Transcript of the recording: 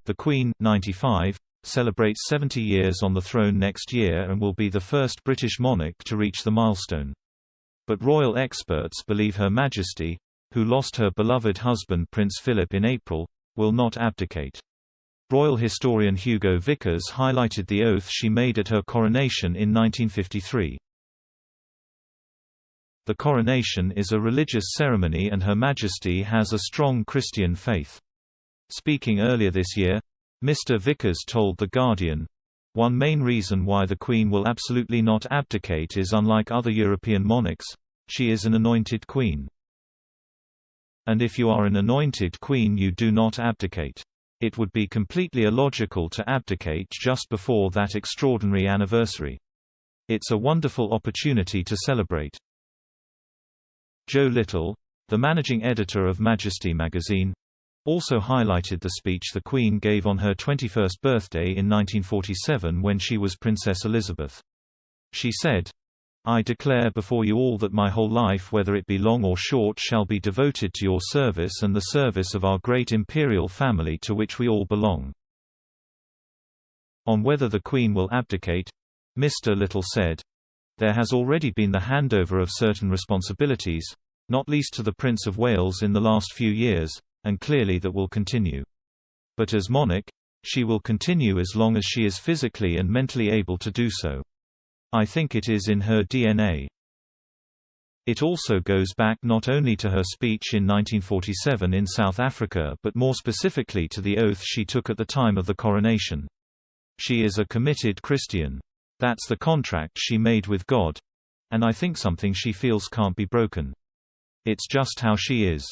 The Queen, 95, celebrates 70 years on the throne next year and will be the first British monarch to reach the milestone. But royal experts believe Her Majesty, who lost her beloved husband Prince Philip in April, will not abdicate. Royal historian Hugo Vickers highlighted the oath she made at her coronation in 1953. The coronation is a religious ceremony and Her Majesty has a strong Christian faith. Speaking earlier this year, Mr. Vickers told The Guardian, "One main reason why the Queen will absolutely not abdicate is unlike other European monarchs, she is an anointed queen. And if you are an anointed queen you do not abdicate. It would be completely illogical to abdicate just before that extraordinary anniversary. It's a wonderful opportunity to celebrate." Joe Little, the managing editor of Majesty magazine, also highlighted the speech the Queen gave on her 21st birthday in 1947 when she was Princess Elizabeth. She said, "I declare before you all that my whole life, whether it be long or short, shall be devoted to your service and the service of our great imperial family to which we all belong." On whether the Queen will abdicate, Mr. Little said, "There has already been the handover of certain responsibilities, not least to the Prince of Wales in the last few years, and clearly that will continue. But as monarch, she will continue as long as she is physically and mentally able to do so. I think it is in her DNA." It also goes back not only to her speech in 1947 in South Africa but more specifically to the oath she took at the time of the coronation. She is a committed Christian. That's the contract she made with God. And I think something she feels can't be broken. It's just how she is.